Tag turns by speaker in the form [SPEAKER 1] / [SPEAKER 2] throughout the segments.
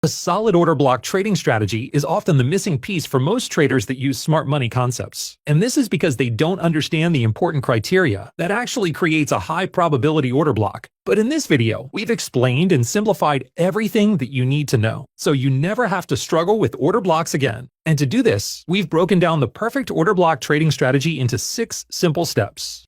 [SPEAKER 1] A solid order block trading strategy is often the missing piece for most traders that use smart money concepts. And this is because they don't understand the important criteria that actually creates a high probability order block. But in this video, we've explained and simplified everything that you need to know, so you never have to struggle with order blocks again. And to do this, we've broken down the perfect order block trading strategy into 6 simple steps.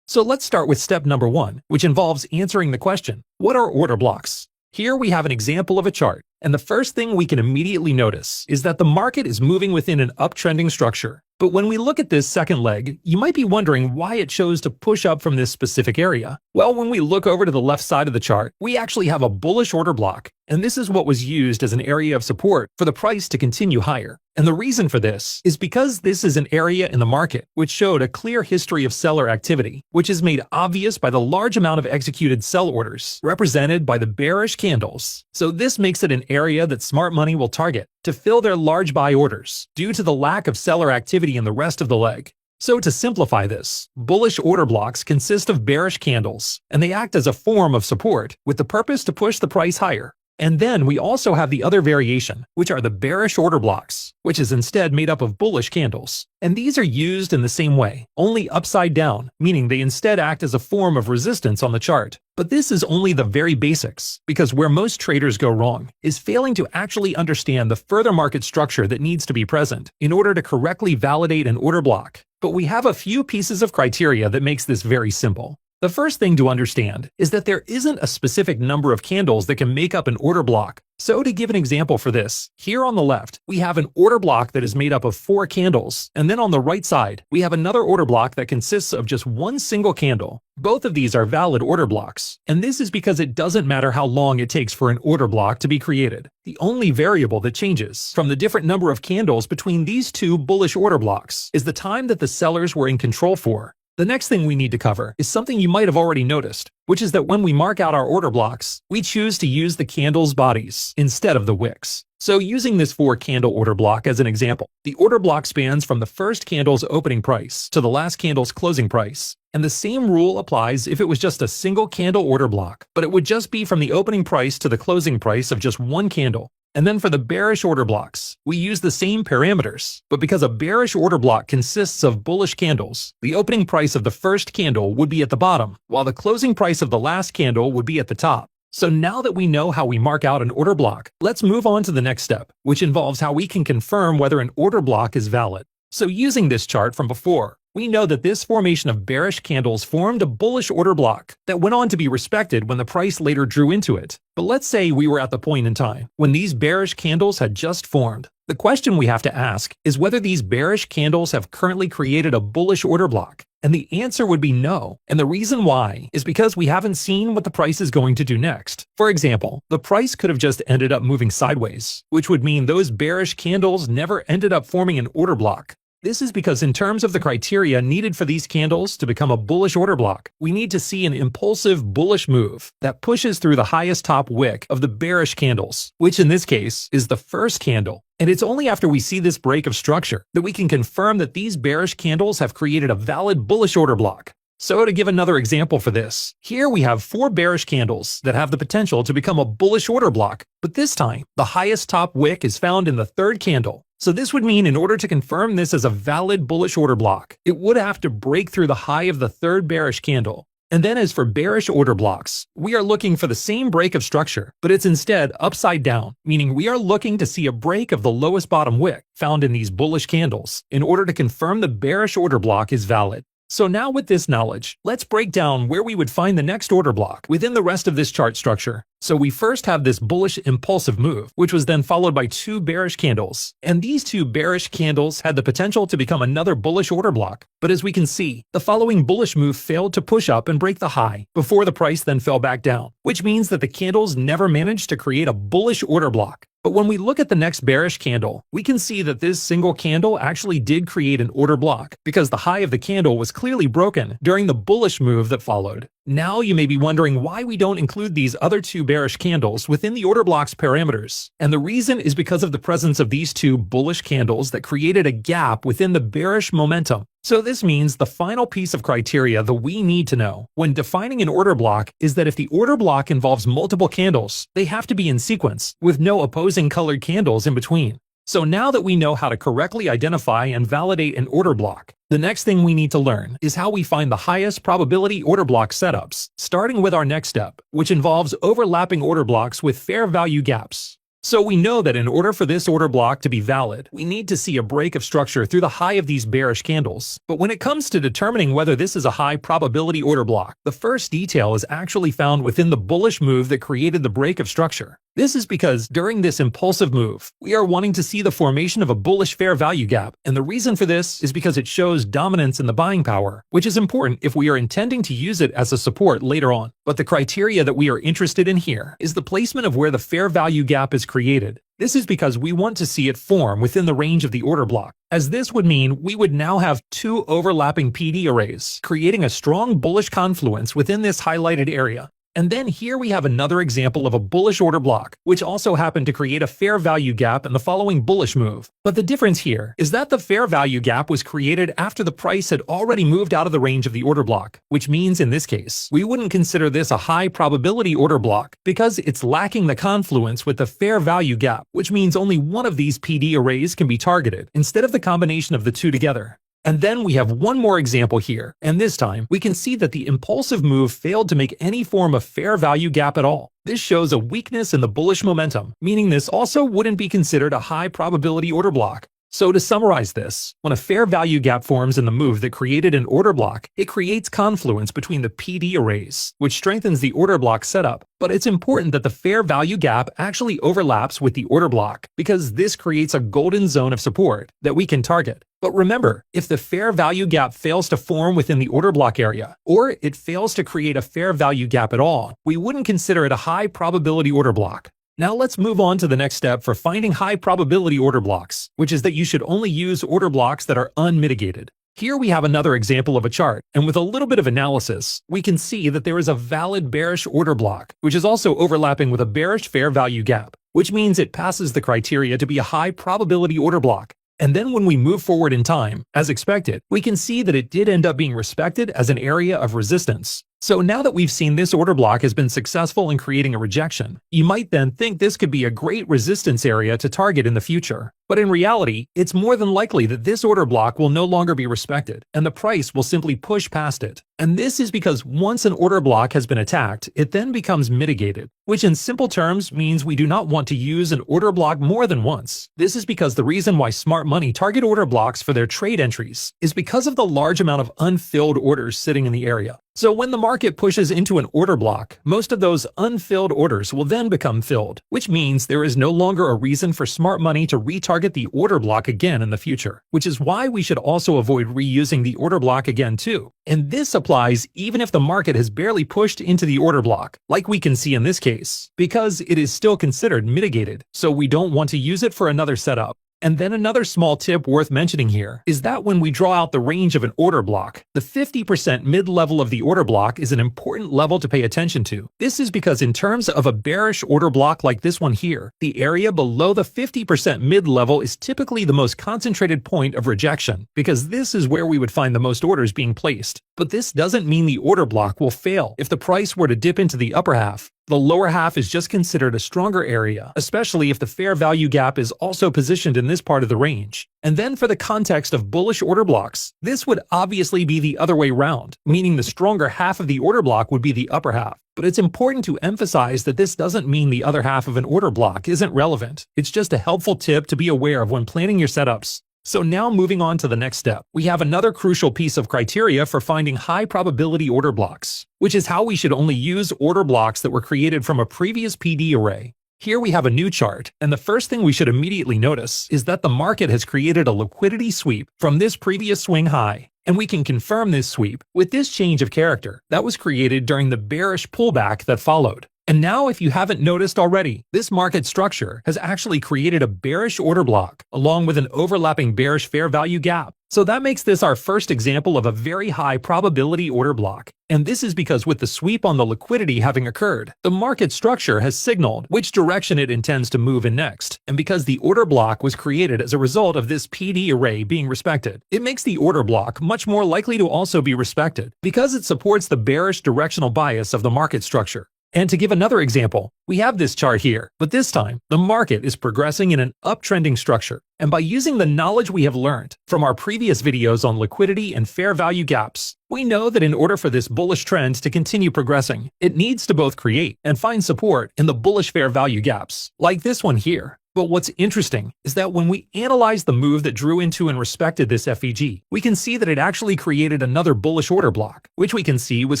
[SPEAKER 1] So let's start with step number 1, which involves answering the question, what are order blocks? Here we have an example of a chart, and the first thing we can immediately notice is that the market is moving within an uptrending structure. But when we look at this second leg, you might be wondering why it chose to push up from this specific area. Well, when we look over to the left side of the chart, we actually have a bullish order block, and this is what was used as an area of support for the price to continue higher. And the reason for this is because this is an area in the market which showed a clear history of seller activity, which is made obvious by the large amount of executed sell orders, represented by the bearish candles. So this makes it an area that smart money will target to fill their large buy orders due to the lack of seller activity in the rest of the leg. So to simplify this, bullish order blocks consist of bearish candles, and they act as a form of support with the purpose to push the price higher. And then we also have the other variation, which are the bearish order blocks, which is instead made up of bullish candles. And these are used in the same way, only upside down, meaning they instead act as a form of resistance on the chart. But this is only the very basics, because where most traders go wrong is failing to actually understand the further market structure that needs to be present in order to correctly validate an order block. But we have a few pieces of criteria that makes this very simple. The first thing to understand is that there isn't a specific number of candles that can make up an order block. So to give an example for this, here on the left, we have an order block that is made up of 4 candles, and then on the right side, we have another order block that consists of just one single candle. Both of these are valid order blocks, and this is because it doesn't matter how long it takes for an order block to be created. The only variable that changes from the different number of candles between these two bullish order blocks is the time that the sellers were in control for. The next thing we need to cover is something you might have already noticed, which is that when we mark out our order blocks, we choose to use the candles' bodies instead of the wicks. So using this 4-candle order block as an example, the order block spans from the first candle's opening price to the last candle's closing price. And the same rule applies if it was just a single candle order block, but it would just be from the opening price to the closing price of just one candle. And then for the bearish order blocks, we use the same parameters, but because a bearish order block consists of bullish candles, the opening price of the first candle would be at the bottom, while the closing price of the last candle would be at the top. So now that we know how we mark out an order block, let's move on to the next step, which involves how we can confirm whether an order block is valid. So using this chart from before, we know that this formation of bearish candles formed a bullish order block that went on to be respected when the price later drew into it. But let's say we were at the point in time when these bearish candles had just formed. The question we have to ask is whether these bearish candles have currently created a bullish order block. And the answer would be no. And the reason why is because we haven't seen what the price is going to do next. For example, the price could have just ended up moving sideways, which would mean those bearish candles never ended up forming an order block. This is because in terms of the criteria needed for these candles to become a bullish order block, we need to see an impulsive bullish move that pushes through the highest top wick of the bearish candles, which in this case is the first candle. And it's only after we see this break of structure that we can confirm that these bearish candles have created a valid bullish order block. So to give another example for this, here we have 4 bearish candles that have the potential to become a bullish order block, but this time, the highest top wick is found in the 3rd candle. So this would mean in order to confirm this as a valid bullish order block, it would have to break through the high of the 3rd bearish candle. And then as for bearish order blocks, we are looking for the same break of structure, but it's instead upside down, meaning we are looking to see a break of the lowest bottom wick found in these bullish candles in order to confirm the bearish order block is valid. So now with this knowledge, let's break down where we would find the next order block within the rest of this chart structure. So we first have this bullish impulsive move, which was then followed by 2 bearish candles. And these 2 bearish candles had the potential to become another bullish order block. But as we can see, the following bullish move failed to push up and break the high before the price then fell back down, which means that the candles never managed to create a bullish order block. But when we look at the next bearish candle, we can see that this single candle actually did create an order block because the high of the candle was clearly broken during the bullish move that followed. Now you may be wondering why we don't include these other two bearish candles within the order block's parameters. And the reason is because of the presence of these two bullish candles that created a gap within the bearish momentum. So this means the final piece of criteria that we need to know when defining an order block is that if the order block involves multiple candles, they have to be in sequence, with no opposing colored candles in between. So now that we know how to correctly identify and validate an order block, the next thing we need to learn is how we find the highest probability order block setups, starting with our next step, which involves overlapping order blocks with fair value gaps. So we know that in order for this order block to be valid, we need to see a break of structure through the high of these bearish candles. But when it comes to determining whether this is a high probability order block, the first detail is actually found within the bullish move that created the break of structure. This is because during this impulsive move, we are wanting to see the formation of a bullish fair value gap, and the reason for this is because it shows dominance in the buying power, which is important if we are intending to use it as a support later on. But the criteria that we are interested in here is the placement of where the fair value gap is created. This is because we want to see it form within the range of the order block, as this would mean we would now have two overlapping PD arrays, creating a strong bullish confluence within this highlighted area. And then here we have another example of a bullish order block, which also happened to create a fair value gap in the following bullish move. But the difference here is that the fair value gap was created after the price had already moved out of the range of the order block, which means in this case, we wouldn't consider this a high probability order block because it's lacking the confluence with the fair value gap, which means only one of these PD arrays can be targeted instead of the combination of the two together. And then we have one more example here, and this time we can see that the impulsive move failed to make any form of fair value gap at all. This shows a weakness in the bullish momentum, meaning this also wouldn't be considered a high probability order block. So to summarize this, when a fair value gap forms in the move that created an order block, it creates confluence between the PD arrays, which strengthens the order block setup. But it's important that the fair value gap actually overlaps with the order block, because this creates a golden zone of support that we can target. But remember, if the fair value gap fails to form within the order block area, or it fails to create a fair value gap at all, we wouldn't consider it a high probability order block. Now let's move on to the next step for finding high probability order blocks, which is that you should only use order blocks that are unmitigated. Here we have another example of a chart, and with a little bit of analysis, we can see that there is a valid bearish order block, which is also overlapping with a bearish fair value gap, which means it passes the criteria to be a high probability order block. And then when we move forward in time, as expected, we can see that it did end up being respected as an area of resistance. So now that we've seen this order block has been successful in creating a rejection, you might then think this could be a great resistance area to target in the future. But in reality, it's more than likely that this order block will no longer be respected, and the price will simply push past it. And this is because once an order block has been attacked, it then becomes mitigated, which in simple terms means we do not want to use an order block more than once. This is because the reason why smart money target order blocks for their trade entries is because of the large amount of unfilled orders sitting in the area. So when the market pushes into an order block, most of those unfilled orders will then become filled, which means there is no longer a reason for smart money to retarget the order block again in the future, which is why we should also avoid reusing the order block again too. And this applies even if the market has barely pushed into the order block, like we can see in this case, because it is still considered mitigated, so we don't want to use it for another setup. And then another small tip worth mentioning here is that when we draw out the range of an order block, the 50% mid-level of the order block is an important level to pay attention to. This is because in terms of a bearish order block like this one here, the area below the 50% mid-level is typically the most concentrated point of rejection, because this is where we would find the most orders being placed. But this doesn't mean the order block will fail if the price were to dip into the upper half. The lower half is just considered a stronger area, especially if the fair value gap is also positioned in this part of the range. And then for the context of bullish order blocks, this would obviously be the other way round, meaning the stronger half of the order block would be the upper half. But it's important to emphasize that this doesn't mean the other half of an order block isn't relevant. It's just a helpful tip to be aware of when planning your setups. So now moving on to the next step, we have another crucial piece of criteria for finding high probability order blocks, which is how we should only use order blocks that were created from a previous PD array. Here we have a new chart, and the first thing we should immediately notice is that the market has created a liquidity sweep from this previous swing high. And we can confirm this sweep with this change of character that was created during the bearish pullback that followed. And now, if you haven't noticed already, this market structure has actually created a bearish order block along with an overlapping bearish fair value gap. So that makes this our first example of a very high probability order block. And this is because with the sweep on the liquidity having occurred, the market structure has signaled which direction it intends to move in next. And because the order block was created as a result of this PD array being respected, it makes the order block much more likely to also be respected because it supports the bearish directional bias of the market structure. And to give another example, we have this chart here, but this time, the market is progressing in an uptrending structure. And by using the knowledge we have learned from our previous videos on liquidity and fair value gaps, we know that in order for this bullish trend to continue progressing, it needs to both create and find support in the bullish fair value gaps, like this one here. But what's interesting is that when we analyze the move that drew into and respected this FVG, we can see that it actually created another bullish order block, which we can see was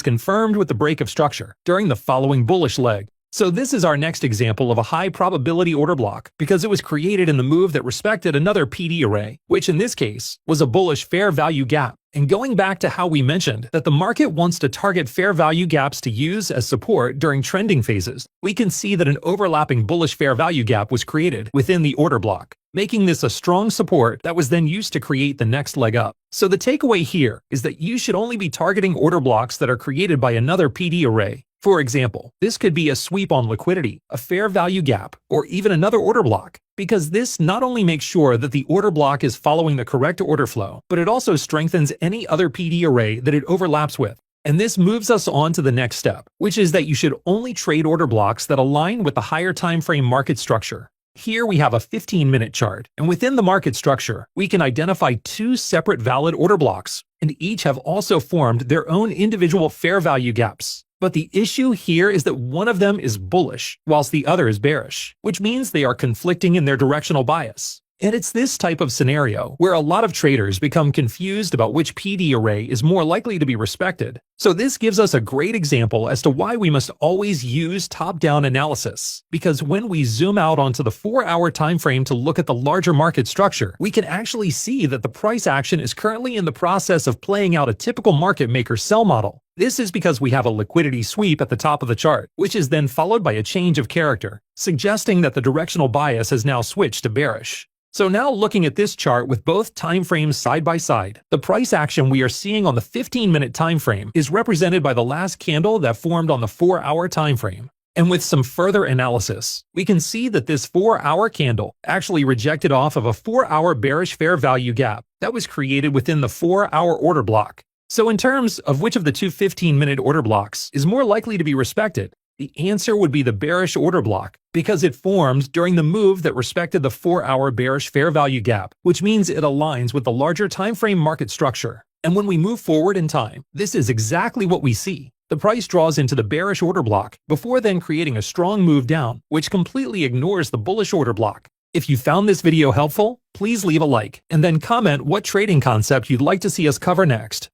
[SPEAKER 1] confirmed with the break of structure during the following bullish leg. So this is our next example of a high probability order block because it was created in the move that respected another PD array, which in this case was a bullish fair value gap. And going back to how we mentioned that the market wants to target fair value gaps to use as support during trending phases, we can see that an overlapping bullish fair value gap was created within the order block, making this a strong support that was then used to create the next leg up. So the takeaway here is that you should only be targeting order blocks that are created by another PD array. For example, this could be a sweep on liquidity, a fair value gap, or even another order block, because this not only makes sure that the order block is following the correct order flow, but it also strengthens any other PD array that it overlaps with. And this moves us on to the next step, which is that you should only trade order blocks that align with the higher time frame market structure. Here we have a 15-minute chart, and within the market structure, we can identify two separate valid order blocks, and each have also formed their own individual fair value gaps. But the issue here is that one of them is bullish, whilst the other is bearish, which means they are conflicting in their directional bias. And it's this type of scenario where a lot of traders become confused about which PD array is more likely to be respected. So this gives us a great example as to why we must always use top-down analysis. Because when we zoom out onto the 4-hour time frame to look at the larger market structure, we can actually see that the price action is currently in the process of playing out a typical market maker sell model. This is because we have a liquidity sweep at the top of the chart, which is then followed by a change of character, suggesting that the directional bias has now switched to bearish. So now looking at this chart with both time frames side by side, the price action we are seeing on the 15-minute time frame is represented by the last candle that formed on the 4-hour time frame. And with some further analysis, we can see that this 4-hour candle actually rejected off of a 4-hour bearish fair value gap that was created within the 4-hour order block. So in terms of which of the two 15-minute order blocks is more likely to be respected, the answer would be the bearish order block because it formed during the move that respected the 4-hour bearish fair value gap, which means it aligns with the larger time frame market structure. And when we move forward in time, this is exactly what we see. The price draws into the bearish order block before then creating a strong move down, which completely ignores the bullish order block. If you found this video helpful, please leave a like and then comment what trading concept you'd like to see us cover next.